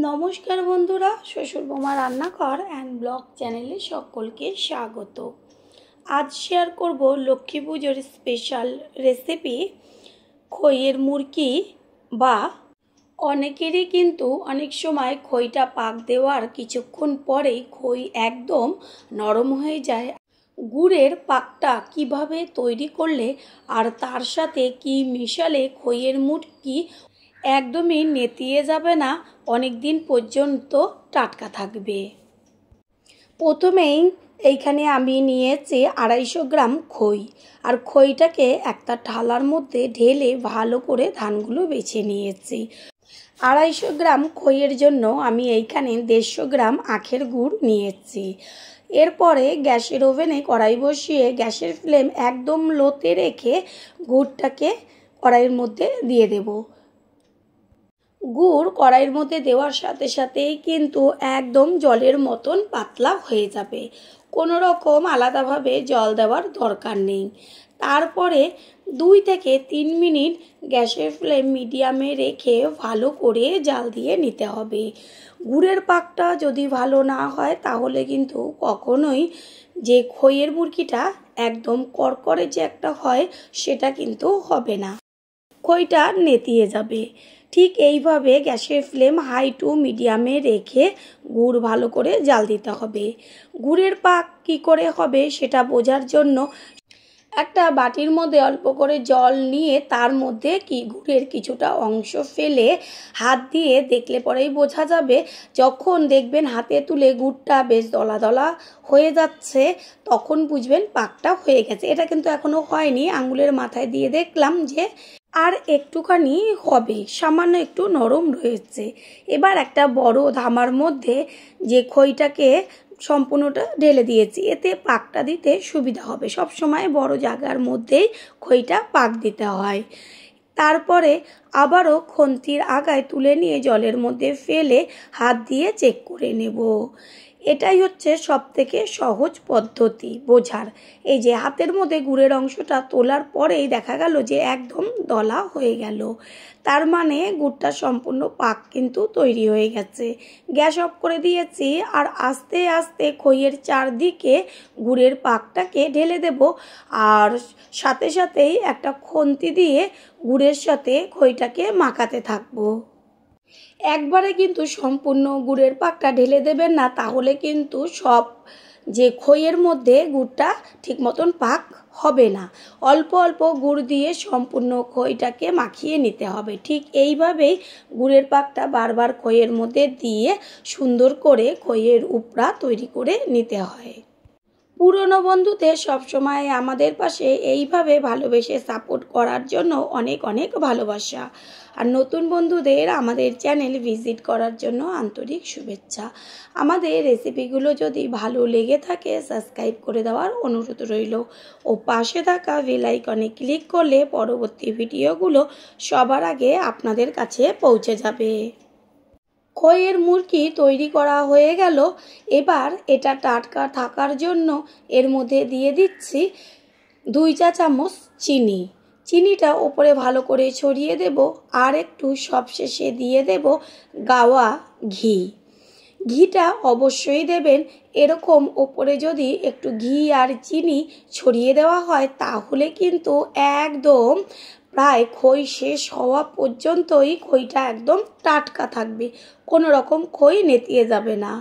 নমস্কার বন্ধুরা, শ্বশুর বোমা রান্নাঘর অ্যান্ড ব্লগ চ্যানেলে সকলকে স্বাগত। আজ শেয়ার করব লক্ষ্মী পুজোর স্পেশাল রেসিপি খইয়ের মুরকি। বা অনেকেরই কিন্তু অনেক সময় খইটা পাক দেওয়ার কিছুক্ষণ পরেই খই একদম নরম হয়ে যায়। গুড়ের পাকটা কিভাবে তৈরি করলে আর তার সাথে কি মেশালে খইয়ের মুরকি একদমই নেতিয়ে যাবে না, অনেক দিন পর্যন্ত টাটকা থাকবে। প্রথমেই এইখানে আমি নিয়েছি 250 গ্রাম খই, আর খইটাকে একটা থালার মধ্যে ঢেলে ভালো করে ধানগুলো বেছে নিয়েছি। 250 গ্রাম খইয়ের জন্য আমি এইখানে 150 গ্রাম আখের গুড় নিয়েছি। এরপরে গ্যাসের ওভেনে কড়াই বসিয়ে গ্যাসের ফ্লেম একদম লোতে রেখে গুড়টাকে কড়াইয়ের মধ্যে দিয়ে দেব। গুড় কড়াইয়ের মধ্যে দেওয়ার সাথে সাথেই কিন্তু একদম জলের মতন পাতলা হয়ে যাবে, কোনো রকম আলাদাভাবে জল দেওয়ার দরকার নেই। তারপরে 2 থেকে 3 মিনিট গ্যাসের ফ্লেম মিডিয়ামে রেখে ভালো করে জাল দিয়ে নিতে হবে। গুড়ের পাকটা যদি ভালো না হয় তাহলে কিন্তু কখনোই যে খইয়ের মুরকিটা একদম করকরে যে একটা হয় সেটা কিন্তু হবে না, খইটা নেতিয়ে যাবে। ঠিক এইভাবে গ্যাসের ফ্লেম হাই টু মিডিয়ামে রেখে গুড় ভালো করে জাল দিতে হবে। গুড়ের পাক কি করে হবে সেটা বোঝার জন্য একটা বাটির মধ্যে অল্প করে জল নিয়ে তার মধ্যে গুড়ের কিছুটা অংশ ফেলে হাত দিয়ে দেখলে পরেই বোঝা যাবে। যখন দেখবেন হাতে তুলে গুড়টা বেশ দলা দলা হয়ে যাচ্ছে তখন বুঝবেন পাকটা হয়ে গেছে। এটা কিন্তু এখনও হয়নি, আঙুলের মাথায় দিয়ে দেখলাম যে আর একটুখানি হবে, সামান্য একটু নরম রয়েছে। এবার একটা বড় ধামার মধ্যে যে খইটাকে সম্পূর্ণটা ঢেলে দিয়েছি, এতে পাকটা দিতে সুবিধা হবে। সব সময় বড় জায়গার মধ্যেই খইটা পাক দিতে হয়। তারপরে আবারও খন্তির আগায় তুলে নিয়ে জলের মধ্যে ফেলে হাত দিয়ে চেক করে নেব। এটাই হচ্ছে সবথেকে সহজ পদ্ধতি বোঝার। এই যে হাতের মধ্যে গুড়ের অংশটা তোলার পরেই দেখা গেল যে একদম দলা হয়ে গেল, তার মানে গুড়টা সম্পূর্ণ পাক কিন্তু তৈরি হয়ে গেছে। গ্যাস অফ করে দিয়েছি আর আস্তে আস্তে খইয়ের চারদিকে গুড়ের পাকটাকে ঢেলে দেব, আর সাথে সাথেই একটা খন্তি দিয়ে গুড়ের সাথে খইটাকে মাখাতে থাকবো। একবারে কিন্তু সম্পূর্ণ গুড়ের পাকটা ঢেলে দেবেন না, তাহলে কিন্তু সব যে খইয়ের মধ্যে গুড়টা ঠিক মতন পাক হবে না। অল্প অল্প গুড় দিয়ে সম্পূর্ণ খইটাকে মাখিয়ে নিতে হবে। ঠিক এইভাবেই গুড়ের পাকটা বারবার খইয়ের মধ্যে দিয়ে সুন্দর করে খইয়ের উপড়া তৈরি করে নিতে হয়। পুরনো বন্ধুদের সবসময় আমাদের পাশে এইভাবে ভালোবেসে সাপোর্ট করার জন্য অনেক অনেক ভালোবাসা, আর নতুন বন্ধুদের আমাদের চ্যানেল ভিজিট করার জন্য আন্তরিক শুভেচ্ছা। আমাদের রেসিপিগুলো যদি ভালো লেগে থাকে সাবস্ক্রাইব করে দেওয়ার অনুরোধ রইল, ও পাশে থাকা বেল আইকনে ক্লিক করলে পরবর্তী ভিডিওগুলো সবার আগে আপনাদের কাছে পৌঁছে যাবে। খইয়ের মুরকি তৈরি করা হয়ে গেল। এবার এটা টাটকা থাকার জন্য এর মধ্যে দিয়ে দিচ্ছি 2 চা চামচ চিনি। চিনিটা ওপরে ভালো করে ছড়িয়ে দেব, আর একটু সবশেষে দিয়ে দেব গাওয়া ঘি। ঘিটা অবশ্যই দেবেন। এরকম ওপরে যদি একটু ঘি আর চিনি ছড়িয়ে দেওয়া হয় তাহলে কিন্তু একদম প্রায় খই শেষ হওয়া পর্যন্তই খইটা একদম টাটকা থাকবে, কোনো রকম খই নেতিয়ে যাবে না।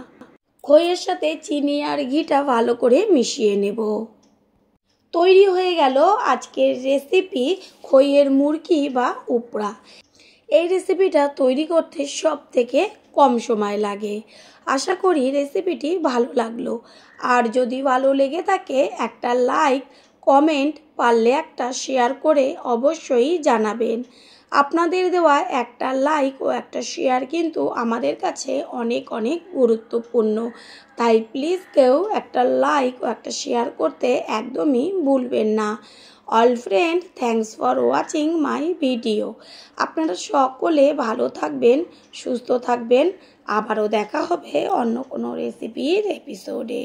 খইয়ের সাথে চিনি আর ঘিটা ভালো করে মিশিয়ে নেব। তৈরি হয়ে গেল আজকের রেসিপি খইয়ের মুরকি বা উপড়া। এই রেসিপিটা তৈরি করতে সব থেকে কম সময় লাগে। আশা করি রেসিপিটি ভালো লাগলো, আর যদি ভালো লেগে থাকে একটা লাইক, কমেন্ট, পারলে একটা শেয়ার করে অবশ্যই জানাবেন। আপনাদের দেওয়া একটা লাইক ও একটা শেয়ার কিন্তু আমাদের কাছে অনেক অনেক গুরুত্বপূর্ণ, তাই প্লিজ কেউ একটা লাইক ও একটা শেয়ার করতে একদমই ভুলবেন না। All friend, thanks for watching my video. আপনারা সকলে ভালো থাকবেন, সুস্থ থাকবেন। আবারও দেখা হবে অন্য কোনো রেসিপির এপিসোডে।